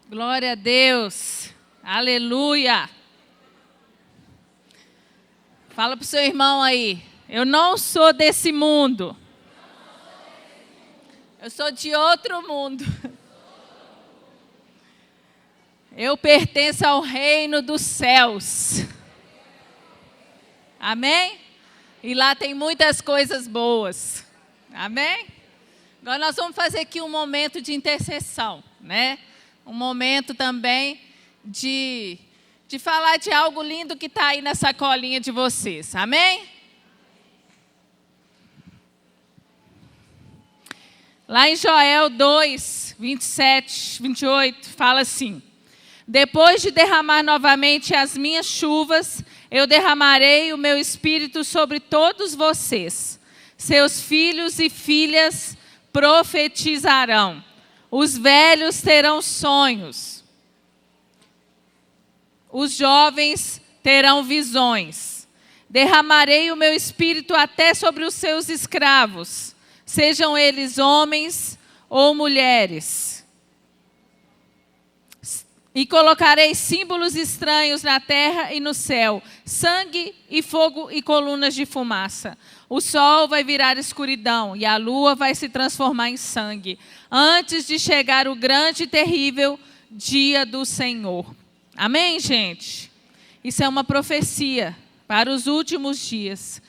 Glória a Deus. Aleluia. Fala para o seu irmão aí. Eu não sou desse mundo. Eu sou de outro mundo. Eu pertenço ao reino dos céus. Amém? E lá tem muitas coisas boas. Amém? Agora nós vamos fazer aqui um momento de intercessão, né? Um momento também de falar de algo lindo que está aí na sacolinha de vocês. Amém? Lá em Joel 2, 27, 28, fala assim: depois de derramar novamente as minhas chuvas, eu derramarei o meu espírito sobre todos vocês. Seus filhos e filhas profetizarão. Os velhos terão sonhos. Os jovens terão visões. Derramarei o meu espírito até sobre os seus escravos, sejam eles homens ou mulheres. E colocarei símbolos estranhos na terra e no céu, sangue e fogo e colunas de fumaça. O sol vai virar escuridão e a lua vai se transformar em sangue, antes de chegar o grande e terrível dia do Senhor. Amém, gente? Isso é uma profecia para os últimos dias.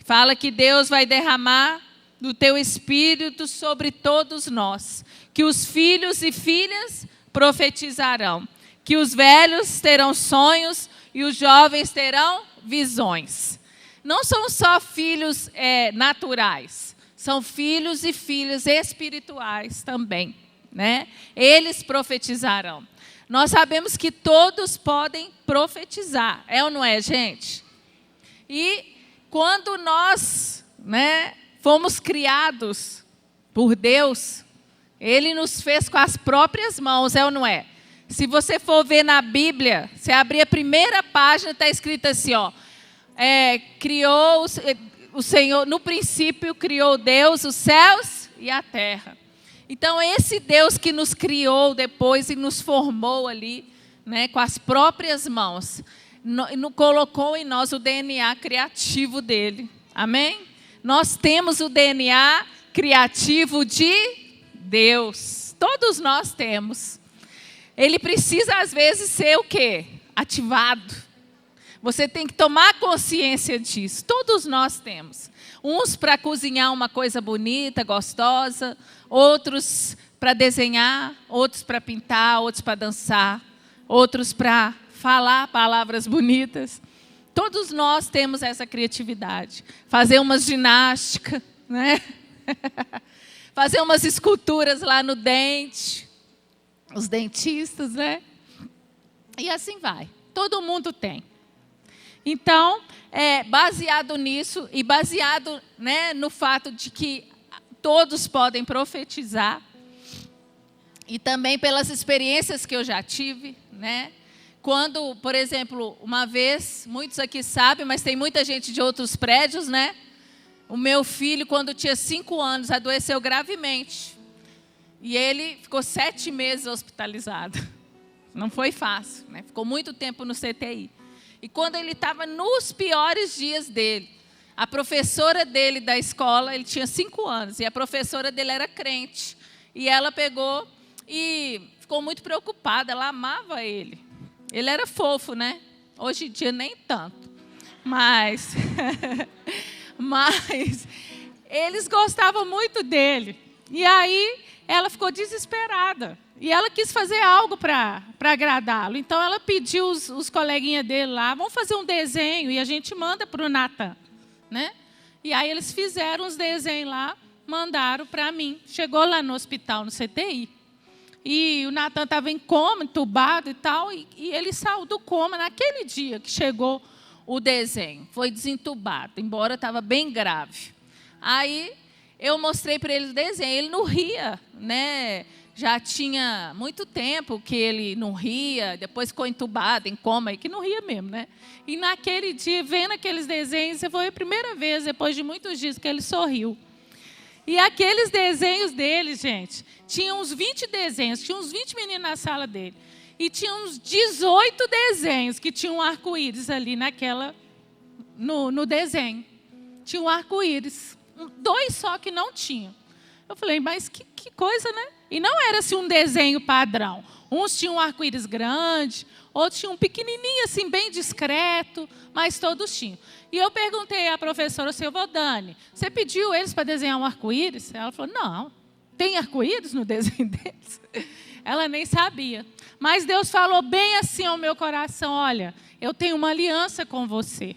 Fala que Deus vai derramar do teu espírito sobre todos nós, que os filhos e filhas profetizarão, que os velhos terão sonhos e os jovens terão visões. Não são só filhos naturais, são filhos e filhas espirituais também, né? Eles profetizarão. Nós sabemos que todos podem profetizar, é ou não é, gente? E quando nós, né, fomos criados por Deus, Ele nos fez com as próprias mãos, é ou não é? Se você for ver na Bíblia, você abrir a primeira página, está escrito assim, ó. Criou o Senhor, no princípio criou Deus os céus e a terra. Então esse Deus que nos criou depois e nos formou ali, né, com as próprias mãos, colocou em nós o DNA criativo dele. Amém? Nós temos o DNA criativo de Deus. Todos nós temos. Ele precisa às vezes ser o quê? Ativado. Você tem que tomar consciência disso. Todos nós temos. Uns para cozinhar uma coisa bonita, gostosa. Outros para desenhar. Outros para pintar. Outros para dançar. Outros para falar palavras bonitas. Todos nós temos essa criatividade. Fazer uma ginástica, né? Fazer umas esculturas lá no dente. Os dentistas, né? E assim vai. Todo mundo tem. Então, baseado nisso e baseado, né, no fato de que todos podem profetizar e também pelas experiências que eu já tive, né? Quando, por exemplo, uma vez, muitos aqui sabem, mas tem muita gente de outros prédios, né? O meu filho, quando tinha 5 anos, adoeceu gravemente. E ele ficou 7 meses hospitalizado. Não foi fácil, né? Ficou muito tempo no CTI. E quando ele estava nos piores dias dele, a professora dele da escola, ele tinha 5 anos, e a professora dele era crente. E ela pegou e ficou muito preocupada, ela amava ele. Ele era fofo, né? Hoje em dia nem tanto. Mas eles gostavam muito dele. E aí ela ficou desesperada. E ela quis fazer algo para agradá-lo. Então ela pediu os coleguinhas dele lá, vamos fazer um desenho e a gente manda para o Natan, né? E aí eles fizeram os desenhos lá, mandaram para mim. Chegou lá no hospital, no CTI. E o Natan estava em coma, entubado e tal, e ele saiu do coma naquele dia que chegou o desenho. Foi desentubado, embora estava bem grave. Aí eu mostrei para ele o desenho, ele não ria, né? Já tinha muito tempo que ele não ria, depois ficou entubado, em coma, e que não ria mesmo, né? E naquele dia, vendo aqueles desenhos, foi a primeira vez, depois de muitos dias, que ele sorriu. E aqueles desenhos dele, gente, tinha uns 20 desenhos, tinha uns 20 meninos na sala dele. E tinha uns 18 desenhos que tinham um arco-íris ali no desenho. Tinha um arco-íris. 2 só que não tinham. Eu falei, mas que coisa, né? E não era assim um desenho padrão. Uns tinham um arco-íris grande, outros tinham um pequenininho, assim, bem discreto, mas todos tinham. E eu perguntei à professora, Silvia Dani, você pediu eles para desenhar um arco-íris? Ela falou, não, tem arco-íris no desenho deles? Ela nem sabia. Mas Deus falou bem assim ao meu coração, olha, eu tenho uma aliança com você.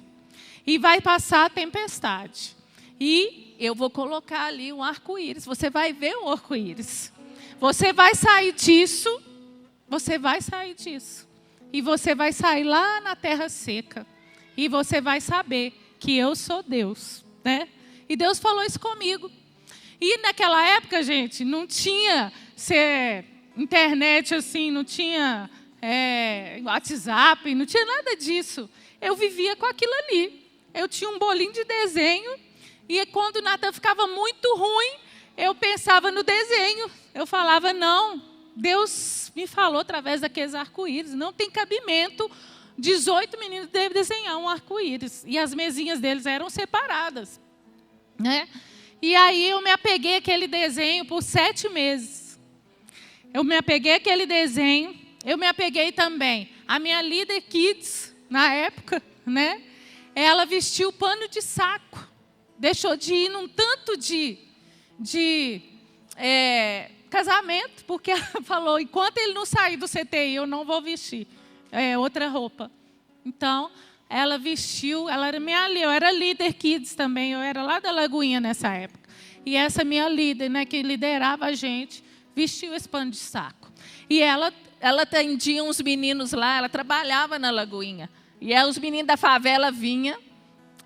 E vai passar a tempestade. E eu vou colocar ali um arco-íris. Você vai ver o arco-íris. Você vai sair disso. Você vai sair disso. E você vai sair lá na terra seca. E você vai saber que eu sou Deus, né? E Deus falou isso comigo. E naquela época, gente, não tinha internet assim, não tinha WhatsApp, não tinha nada disso. Eu vivia com aquilo ali. Eu tinha um bolinho de desenho. E quando o Natan ficava muito ruim, eu pensava no desenho. Eu falava, não, Deus me falou através daqueles arco-íris. Não tem cabimento 18 meninos devem desenhar um arco-íris. E as mesinhas deles eram separadas, né? E aí eu me apeguei àquele desenho por 7 meses. Eu me apeguei àquele desenho. Eu me apeguei também à minha líder Kids, na época, né? Ela vestiu pano de saco. Deixou de ir num tanto de casamento, porque ela falou, enquanto ele não sair do CTI, eu não vou vestir outra roupa. Então, ela vestiu, eu era líder Kids também, eu era lá da Lagoinha nessa época. E essa minha líder, né, que liderava a gente, vestiu esse pano de saco. E ela atendia uns meninos lá, ela trabalhava na Lagoinha. E aí os meninos da favela vinham,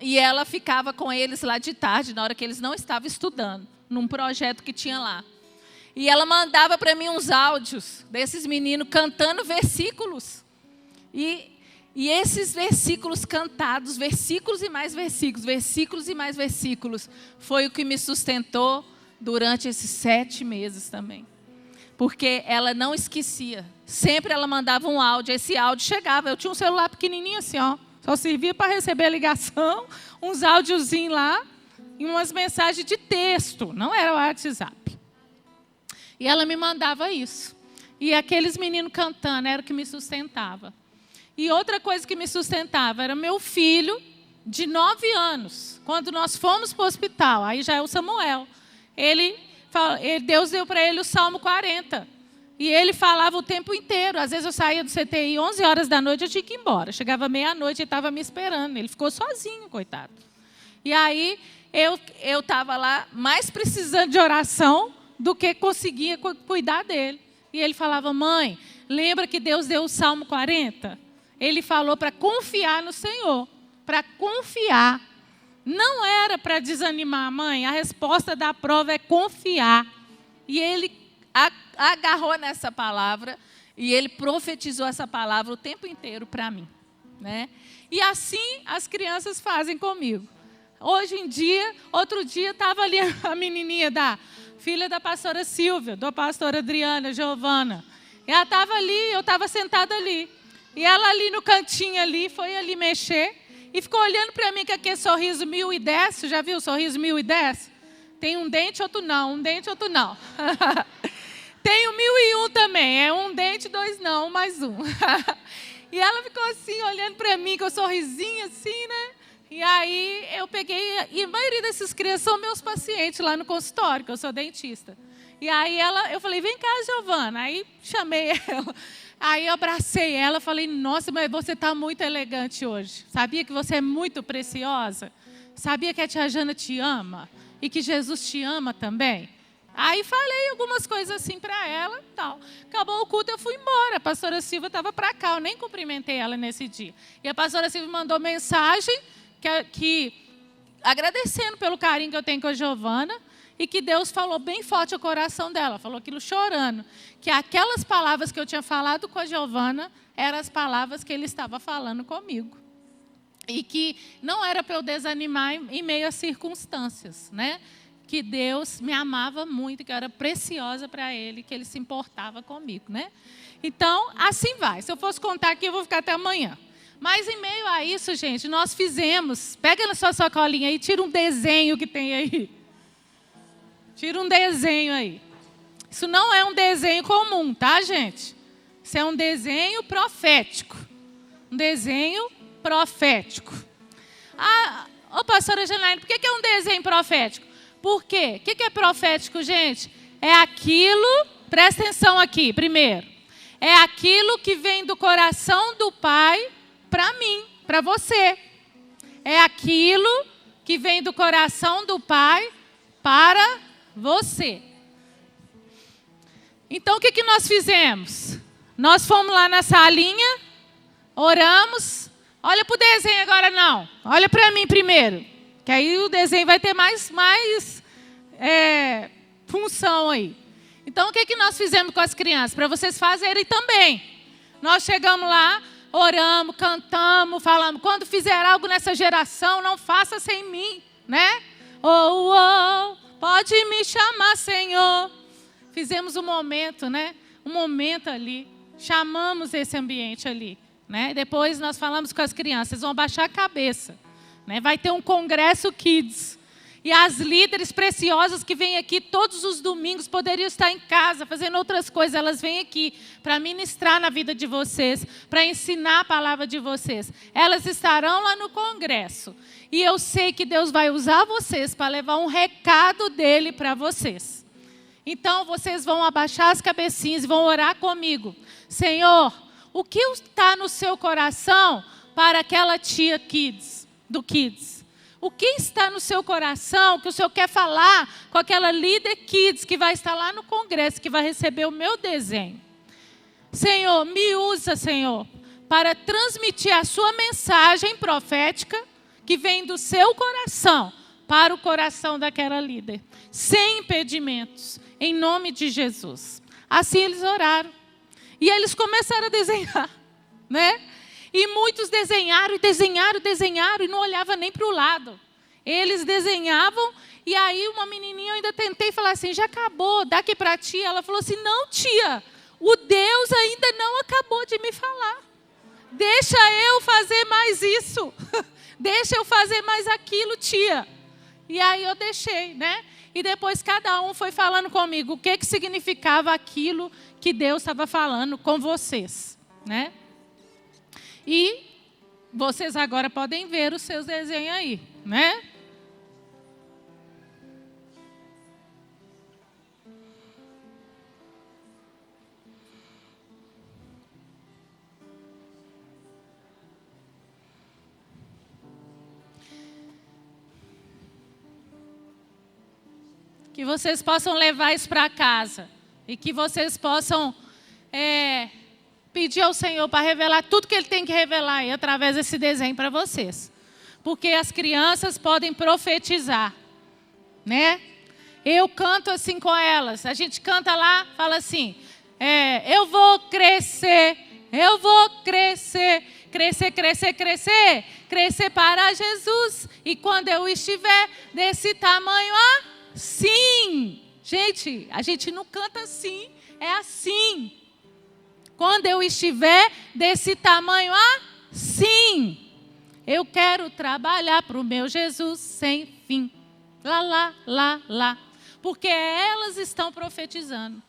e ela ficava com eles lá de tarde, na hora que eles não estavam estudando, num projeto que tinha lá. E ela mandava para mim uns áudios desses meninos cantando versículos. E esses versículos cantados, versículos e mais versículos, foi o que me sustentou durante esses 7 meses também. Porque ela não esquecia. Sempre ela mandava um áudio, esse áudio chegava. Eu tinha um celular pequenininho assim, ó. Só servia para receber a ligação, uns áudiozinhos lá e umas mensagens de texto. Não era o WhatsApp. E ela me mandava isso. E aqueles meninos cantando era o que me sustentava. E outra coisa que me sustentava era meu filho, de 9 anos. Quando nós fomos para o hospital, aí já é o Samuel. Deus deu para ele o Salmo 40. E ele falava o tempo inteiro. Às vezes eu saía do CTI 11 horas da noite, eu tinha que ir embora. Chegava meia-noite e estava me esperando. Ele ficou sozinho, coitado. E aí eu estava lá mais precisando de oração do que conseguia cuidar dele. E ele falava, mãe, lembra que Deus deu o Salmo 40? Ele falou para confiar no Senhor. Para confiar. Não era para desanimar, mãe. A resposta da prova é confiar. E ele agarrou nessa palavra e ele profetizou essa palavra o tempo inteiro para mim, né? E assim as crianças fazem comigo. Hoje em dia, outro dia estava ali a menininha filha da pastora Silvia, da pastora Adriana, Giovana. Ela estava ali, eu estava sentada ali. E ela ali no cantinho ali, foi ali mexer e ficou olhando para mim com aquele sorriso 1010. Você já viu o sorriso 1010? Tem um dente, outro não, um dente, outro não. Tem o 1001 também, é um dente, 2 não, mais um. E ela ficou assim, olhando para mim com um sorrisinho assim, né? E aí eu peguei, e a maioria dessas crianças são meus pacientes lá no consultório, que eu sou dentista. E aí eu falei, vem cá, Giovana. Aí chamei ela, aí eu abracei ela, falei, nossa, mas você está muito elegante hoje. Sabia que você é muito preciosa? Sabia que a tia Jana te ama? E que Jesus te ama também? Aí falei algumas coisas assim para ela e tal. Acabou o culto, eu fui embora. A pastora Silvia estava para cá, eu nem cumprimentei ela nesse dia. E a pastora Silvia mandou mensagem que agradecendo pelo carinho que eu tenho com a Giovana e que Deus falou bem forte ao coração dela. Falou aquilo chorando. Que aquelas palavras que eu tinha falado com a Giovana eram as palavras que ele estava falando comigo. E que não era para eu desanimar em meio às circunstâncias, né? que Deus me amava muito, que eu era preciosa para Ele, que Ele se importava comigo, né? Então, assim vai. Se eu fosse contar aqui, eu vou ficar até amanhã. Mas em meio a isso, gente, nós fizemos... Pega na sua sacolinha aí, tira um desenho que tem aí. Tira um desenho aí. Isso não é um desenho comum, tá, gente? Isso é um desenho profético. Um desenho profético. Ô, pastora Janaína, por que é um desenho profético? Por quê? O que é profético, gente? É aquilo, presta atenção aqui, primeiro. É aquilo que vem do coração do Pai para mim, para você. É aquilo que vem do coração do Pai para você. Então, o que nós fizemos? Nós fomos lá na salinha, oramos. Olha para o desenho agora não. Olha para mim primeiro. Que aí o desenho vai ter mais função aí. Então, o que nós fizemos com as crianças? Para vocês fazerem também. Nós chegamos lá, oramos, cantamos, falamos. Quando fizer algo nessa geração, não faça sem mim, né? Pode me chamar, Senhor. Fizemos um momento, né? Um momento ali. Chamamos esse ambiente ali. Né? Depois nós falamos com as crianças, vão baixar a cabeça. Né? Vai ter um congresso Kids. E as líderes preciosas que vêm aqui todos os domingos poderiam estar em casa, fazendo outras coisas. Elas vêm aqui para ministrar na vida de vocês, para ensinar a palavra de vocês. Elas estarão lá no congresso. E eu sei que Deus vai usar vocês para levar um recado dele para vocês. Então, vocês vão abaixar as cabecinhas e vão orar comigo. Senhor, o que está no seu coração para aquela tia do Kids? O que está no seu coração que o Senhor quer falar com aquela líder Kids que vai estar lá no congresso, que vai receber o meu desenho? Senhor, me usa, Senhor, para transmitir a sua mensagem profética que vem do seu coração para o coração daquela líder, sem impedimentos, em nome de Jesus. Assim eles oraram. E eles começaram a desenhar, né? E muitos desenharam e não olhavam nem para o lado. Eles desenhavam e aí uma menininha, eu ainda tentei falar assim, já acabou, dá aqui para a tia. Ela falou assim, não tia, o Deus ainda não acabou de me falar. Deixa eu fazer mais isso, deixa eu fazer mais aquilo, tia. E aí eu deixei, né? E depois cada um foi falando comigo o que significava aquilo que Deus estava falando com vocês, né? E vocês agora podem ver os seus desenhos aí, né? Que vocês possam levar isso para casa. E que vocês possam pedir ao Senhor para revelar tudo que Ele tem que revelar aí, através desse desenho para vocês. Porque as crianças podem profetizar. Né? Eu canto assim com elas. A gente canta lá, fala assim, eu vou crescer, crescer para Jesus. E quando eu estiver desse tamanho assim. Gente, a gente não canta assim, é assim. Quando eu estiver desse tamanho assim, eu quero trabalhar para o meu Jesus sem fim. Lá. Porque elas estão profetizando.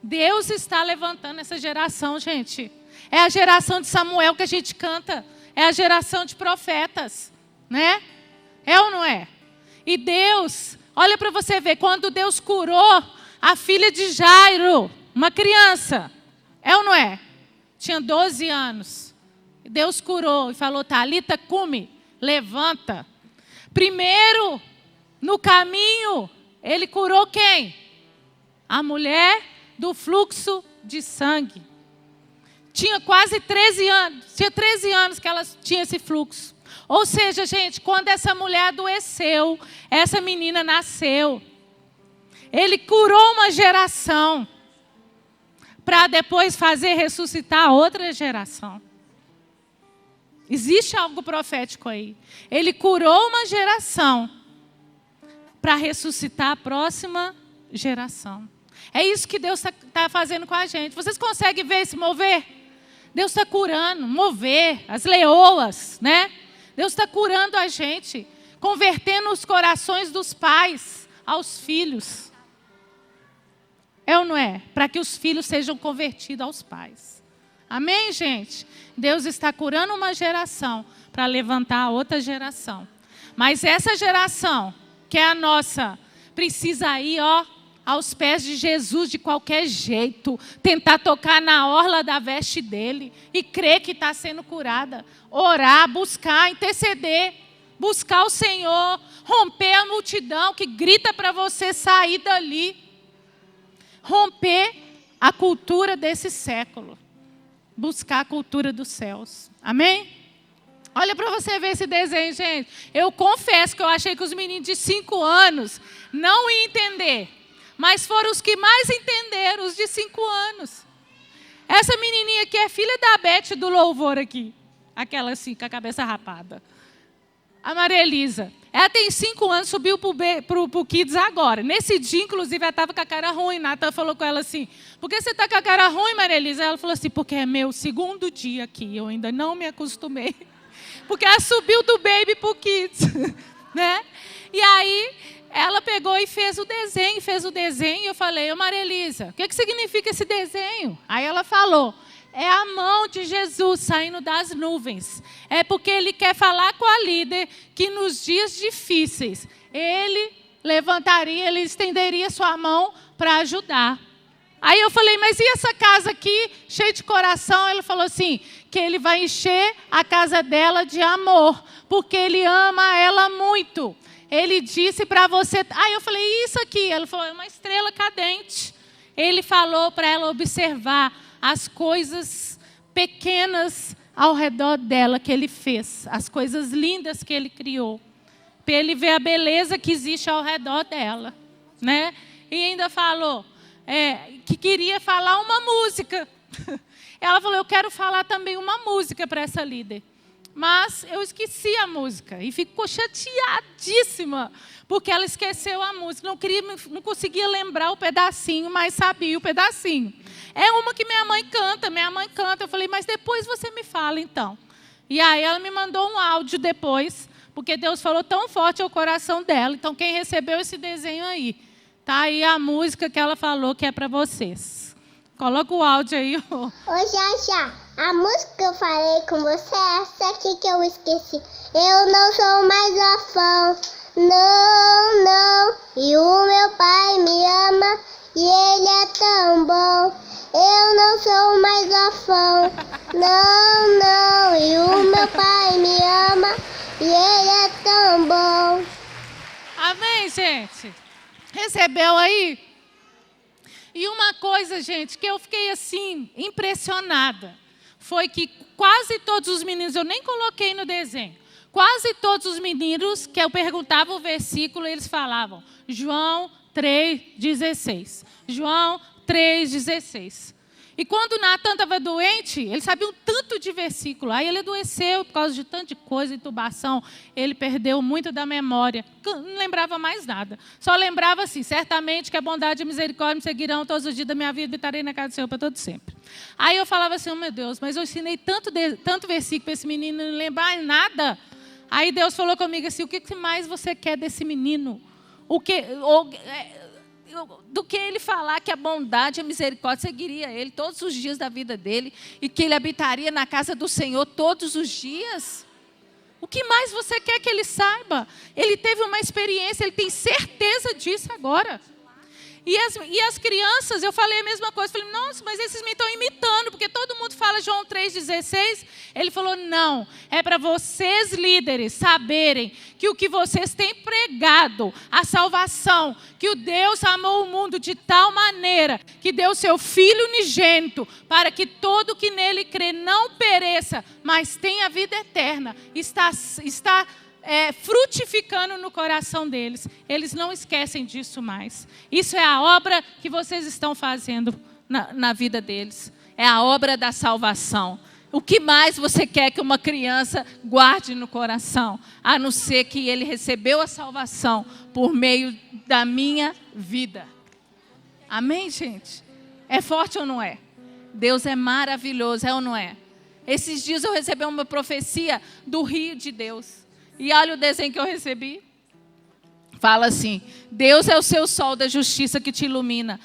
Deus está levantando essa geração, gente. É a geração de Samuel que a gente canta. É a geração de profetas, né? É ou não é? E Deus, olha para você ver, quando Deus curou a filha de Jairo, uma criança, é ou não é? Tinha 12 anos. Deus curou e falou, Talita cumi, levanta. Primeiro, no caminho, Ele curou quem? A mulher do fluxo de sangue. Tinha quase 13 anos. Tinha 13 anos que ela tinha esse fluxo. Ou seja, gente, quando essa mulher adoeceu, essa menina nasceu. Ele curou uma geração para depois fazer ressuscitar outra geração. Existe algo profético aí. Ele curou uma geração para ressuscitar a próxima geração. É isso que Deus está fazendo com a gente. Vocês conseguem ver esse mover? Deus está curando, mover as leoas, né? Deus está curando a gente, convertendo os corações dos pais aos filhos. É ou não é? Para que os filhos sejam convertidos aos pais. Amém, gente? Deus está curando uma geração para levantar a outra geração. Mas essa geração, que é a nossa, precisa ir, aos pés de Jesus de qualquer jeito, tentar tocar na orla da veste dele e crer que está sendo curada, orar, buscar, interceder, buscar o Senhor, romper a multidão que grita para você sair dali, romper a cultura desse século, buscar a cultura dos céus. Amém? Olha para você ver esse desenho, gente. Eu confesso que eu achei que os meninos de 5 anos não iam entender. Mas foram os que mais entenderam, os de 5 anos. Essa menininha aqui é filha da Beth do louvor aqui. Aquela assim, com a cabeça rapada. A Maria Elisa. Ela tem 5 anos, subiu para o Kids agora. Nesse dia, inclusive, ela estava com a cara ruim. Natan falou com ela assim, por que você está com a cara ruim, Maria Elisa? Ela falou assim, porque é meu 2º dia aqui. Eu ainda não me acostumei. Porque ela subiu do baby para o Kids. Né? E aí... ela pegou e fez o desenho, e eu falei, ô Maria Elisa, o que significa esse desenho? Aí ela falou, é a mão de Jesus saindo das nuvens. É porque ele quer falar com a líder que nos dias difíceis, ele levantaria, ele estenderia sua mão para ajudar. Aí eu falei, mas e essa casa aqui, cheia de coração? Ele falou assim, que ele vai encher a casa dela de amor, porque ele ama ela muito. Ele disse para você... Aí eu falei, isso aqui? Ela falou, é uma estrela cadente. Ele falou para ela observar as coisas pequenas ao redor dela que ele fez. As coisas lindas que ele criou. Para ele ver a beleza que existe ao redor dela. Né? E ainda falou que queria falar uma música. Ela falou, eu quero falar também uma música para essa líder. Mas eu esqueci a música e ficou chateadíssima, porque ela esqueceu a música. Não conseguia lembrar o pedacinho, mas sabia o pedacinho. É uma que minha mãe canta. Eu falei, mas depois você me fala então. E aí ela me mandou um áudio depois, porque Deus falou tão forte ao coração dela. Então quem recebeu esse desenho aí, tá aí a música que ela falou que é para vocês. Coloca o áudio aí. Ô, Xaxá, a música que eu falei com você é essa aqui que eu esqueci. Eu não sou mais órfão, não, não. E o meu pai me ama e ele é tão bom. Eu não sou mais órfão, não, não. E o meu pai me ama e ele é tão bom. Amém, gente? Recebeu aí? E uma coisa, gente, que eu fiquei assim, impressionada, foi que quase todos os meninos, eu nem coloquei no desenho, quase todos os meninos que eu perguntava o versículo, eles falavam, João 3,16. João 3,16. E quando Natan estava doente, ele sabia um tanto de versículo. Aí ele adoeceu por causa de tanto de coisa, intubação. Ele perdeu muito da memória. Não lembrava mais nada. Só lembrava assim, certamente que a bondade e a misericórdia me seguirão todos os dias da minha vida e estarei na casa do Senhor para todo sempre. Aí eu falava assim, oh, meu Deus, mas eu ensinei tanto versículo para esse menino não lembrar nada. Aí Deus falou comigo assim, o que mais você quer desse menino? Do que ele falar que a bondade e a misericórdia seguiria ele todos os dias da vida dele e que ele habitaria na casa do Senhor todos os dias. O que mais você quer que ele saiba? Ele teve uma experiência, ele tem certeza disso agora. E as crianças, eu falei a mesma coisa. Falei, nossa, mas esses me estão imitando, porque todo mundo fala João 3,16. Ele falou, não, é para vocês líderes saberem que o que vocês têm pregado, a salvação, que o Deus amou o mundo de tal maneira, que deu seu Filho unigênito, para que todo que nele crê não pereça, mas tenha vida eterna, está frutificando no coração deles. Eles não esquecem disso mais. Isso é a obra que vocês estão fazendo na vida deles. É a obra da salvação. O que mais você quer que uma criança guarde no coração? A não ser que ele recebeu a salvação por meio da minha vida. Amém, gente? É forte ou não é? Deus é maravilhoso, é ou não é? Esses dias eu recebi uma profecia do rio de Deus. E olha o desenho que eu recebi. Fala assim: Deus é o seu sol da justiça que te ilumina.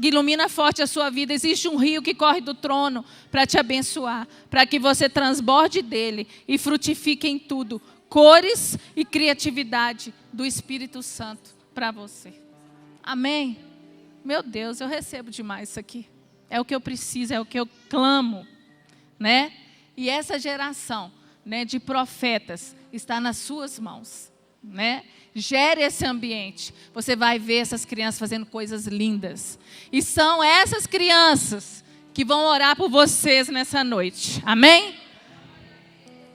Ilumina forte a sua vida. Existe um rio que corre do trono para te abençoar, para que você transborde dele e frutifique em tudo. Cores e criatividade do Espírito Santo para você. Amém? Meu Deus, eu recebo demais isso aqui. É o que eu preciso, é o que eu clamo, né? E essa geração, né, de profetas está nas suas mãos, né? Gere esse ambiente. Você vai ver essas crianças fazendo coisas lindas. E são essas crianças que vão orar por vocês nessa noite. Amém?